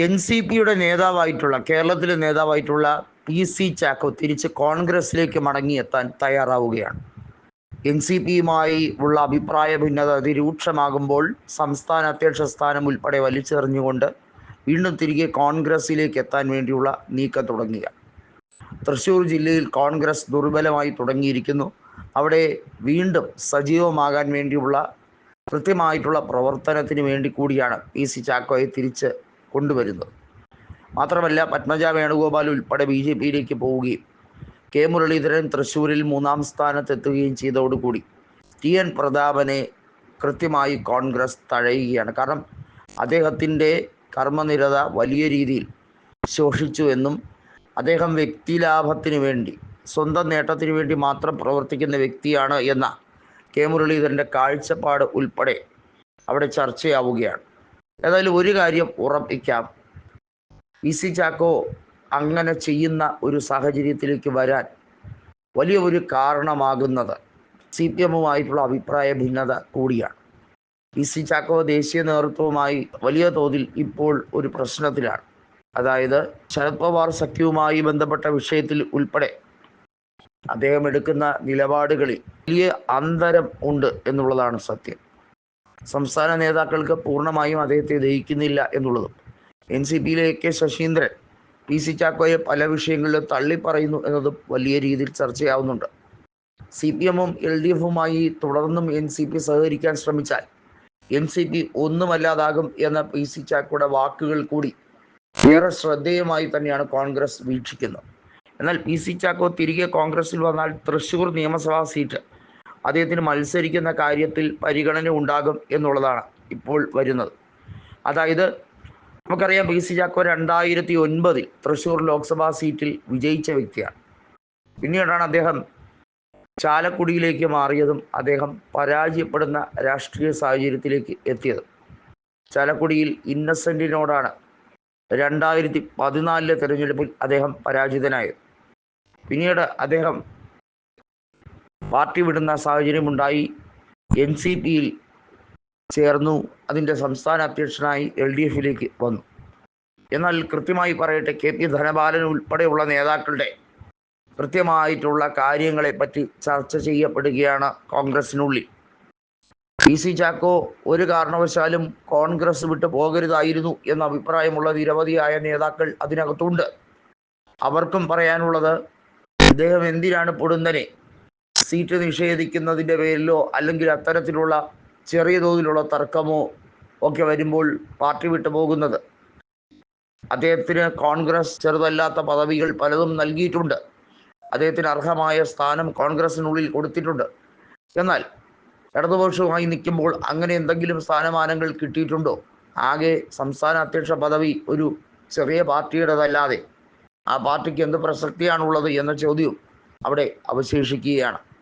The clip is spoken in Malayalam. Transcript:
എൻ.സി.പിയുടെ നേതാവായിട്ടുള്ള കേരളത്തിലെ നേതാവായിട്ടുള്ള പി.സി. ചാക്കോ തിരിച്ച് കോൺഗ്രസിലേക്ക് മടങ്ങിയെത്താൻ തയ്യാറാവുകയാണ്. എൻ.സി.പിയുമായി ഉള്ള അഭിപ്രായ ഭിന്നത അതിരൂക്ഷമാകുമ്പോൾ സംസ്ഥാന അധ്യക്ഷ സ്ഥാനം ഉൾപ്പെടെ വലിച്ചെറിഞ്ഞുകൊണ്ട് വീണ്ടും തിരികെ കോൺഗ്രസിലേക്ക് എത്താൻ വേണ്ടിയുള്ള നീക്കം തുടങ്ങുക. തൃശ്ശൂർ ജില്ലയിൽ കോൺഗ്രസ് ദുർബലമായി തുടങ്ങിയിരിക്കുന്നു. അവിടെ വീണ്ടും സജീവമാകാൻ വേണ്ടിയുള്ള കൃത്യമായിട്ടുള്ള പ്രവർത്തനത്തിന് വേണ്ടി കൂടിയാണ് പി.സി. ചാക്കോയെ തിരിച്ച് കൊണ്ടുവരുന്നത്. മാത്രമല്ല, പത്മജ വേണുഗോപാൽ ഉൾപ്പെടെ ബി.ജെ.പിയിലേക്ക് പോവുകയും കെ മുരളീധരൻ തൃശ്ശൂരിൽ 3-ാം സ്ഥാനത്തെത്തുകയും ചെയ്തതോടുകൂടി ടി.എൻ. പ്രതാപനെ കൃത്യമായി കോൺഗ്രസ് തഴയുകയാണ്. കാരണം അദ്ദേഹത്തിൻ്റെ കർമ്മനിരത വലിയ രീതിയിൽ ശോഷിച്ചു എന്നും അദ്ദേഹം വ്യക്തിലാഭത്തിന് വേണ്ടി, സ്വന്തം നേട്ടത്തിന് വേണ്ടി മാത്രം പ്രവർത്തിക്കുന്ന വ്യക്തിയാണ് എന്ന കെ മുരളീധരൻ്റെ കാഴ്ചപ്പാട് ഉൾപ്പെടെ അവിടെ ചർച്ചയാവുകയാണ്. ഏതായാലും ഒരു കാര്യം ഉറപ്പിക്കാം, പി.സി. ചാക്കോ അങ്ങനെ ചെയ്യുന്ന ഒരു സാഹചര്യത്തിലേക്ക് വരാൻ വലിയ ഒരു കാരണമാകുന്നത് CPM-ഉമായിട്ടുള്ള അഭിപ്രായ ഭിന്നത കൂടിയാണ്. പി.സി. ചാക്കോ ദേശീയ നേതൃത്വവുമായി വലിയ തോതിൽ ഇപ്പോൾ ഒരു പ്രശ്നത്തിലാണ്. അതായത് ശരത് പവാർ സഖ്യവുമായി ബന്ധപ്പെട്ട വിഷയത്തിൽ ഉൾപ്പെടെ അദ്ദേഹം എടുക്കുന്ന നിലപാടുകളിൽ വലിയ അന്തരം ഉണ്ട് എന്നുള്ളതാണ് സത്യം. സംസ്ഥാന നേതാക്കൾക്ക് പൂർണ്ണമായും അദ്ദേഹത്തെ ദഹിക്കുന്നില്ല എന്നുള്ളതും, എൻ.സി.പിയിലെ കെ ശശീന്ദ്രൻ പി.സി. ചാക്കോയെ പല വിഷയങ്ങളിലും തള്ളിപ്പറയുന്നു എന്നതും വലിയ രീതിയിൽ ചർച്ചയാവുന്നുണ്ട്. CPM-ഉം LDF-ഉമായി തുടർന്നും എൻ.സി.പി സഹകരിക്കാൻ ശ്രമിച്ചാൽ എൻ.സി.പി ഒന്നുമല്ലാതാകും എന്ന പി.സി. ചാക്കോയുടെ വാക്കുകൾ കൂടി ഏറെ ശ്രദ്ധേയമായി തന്നെയാണ് കോൺഗ്രസ് വീക്ഷിക്കുന്നത്. എന്നാൽ പി.സി. ചാക്കോ തിരികെ കോൺഗ്രസിൽ വന്നാൽ തൃശ്ശൂർ നിയമസഭാ സീറ്റ് അദ്ദേഹത്തിന് മത്സരിക്കുന്ന കാര്യത്തിൽ പരിഗണന ഉണ്ടാകും എന്നുള്ളതാണ് ഇപ്പോൾ വരുന്നത്. അതായത് നമുക്കറിയാം, പി.സി. ചാക്കോ 2009 തൃശ്ശൂർ ലോക്സഭാ സീറ്റിൽ വിജയിച്ച വ്യക്തിയാണ്. പിന്നീടാണ് അദ്ദേഹം ചാലക്കുടിയിലേക്ക് മാറിയതും അദ്ദേഹം പരാജയപ്പെടുന്ന രാഷ്ട്രീയ സാഹചര്യത്തിലേക്ക് എത്തിയത്. ചാലക്കുടിയിൽ ഇന്നസെൻറ്റിനോടാണ് 2014 തെരഞ്ഞെടുപ്പിൽ അദ്ദേഹം പരാജിതനായത്. പിന്നീട് അദ്ദേഹം പാർട്ടി വിടുന്ന സാഹചര്യമുണ്ടായി. എൻ.സി.പിയിൽ ചേർന്നു. അതിൻ്റെ സംസ്ഥാന അധ്യക്ഷനായി LDF-ലേക്ക് വന്നു. എന്നാൽ കൃത്യമായി പറയട്ടെ, KP ധനപാലൻ ഉൾപ്പെടെയുള്ള നേതാക്കളുടെ കൃത്യമായിട്ടുള്ള കാര്യങ്ങളെപ്പറ്റി ചർച്ച ചെയ്യപ്പെടുകയാണ് കോൺഗ്രസിനുള്ളിൽ. പി.സി. ചാക്കോ ഒരു കാരണവശാലും കോൺഗ്രസ് വിട്ട് പോകരുതായിരുന്നു എന്ന അഭിപ്രായമുള്ള നിരവധിയായ നേതാക്കൾ അതിനകത്തുണ്ട്. അവർക്കും പറയാനുള്ളത്, ഇദ്ദേഹം എന്തിനാണ് പൊടുന്നനെ സീറ്റ് നിഷേധിക്കുന്നതിൻ്റെ പേരിലോ അല്ലെങ്കിൽ അത്തരത്തിലുള്ള ചെറിയ തോതിലുള്ള തർക്കമോ ഒക്കെ വരുമ്പോൾ പാർട്ടി വിട്ടു പോകുന്നത്? അദ്ദേഹത്തിന് കോൺഗ്രസ് ചെറുതല്ലാത്ത പദവികൾ പലതും നൽകിയിട്ടുണ്ട്. അദ്ദേഹത്തിന് അർഹമായ സ്ഥാനം കോൺഗ്രസിനുള്ളിൽ കൊടുത്തിട്ടുണ്ട്. എന്നാൽ ഇടതുപക്ഷവുമായി നിൽക്കുമ്പോൾ അങ്ങനെ എന്തെങ്കിലും സ്ഥാനമാനങ്ങൾ കിട്ടിയിട്ടുണ്ടോ? ആകെ സംസ്ഥാന അധ്യക്ഷ പദവി ഒരു ചെറിയ പാർട്ടിയുടേതല്ലാതെ ആ പാർട്ടിക്ക് എന്ത് പ്രസക്തിയാണുള്ളത് എന്ന ചോദ്യവും അവിടെ അവശേഷിക്കുകയാണ്.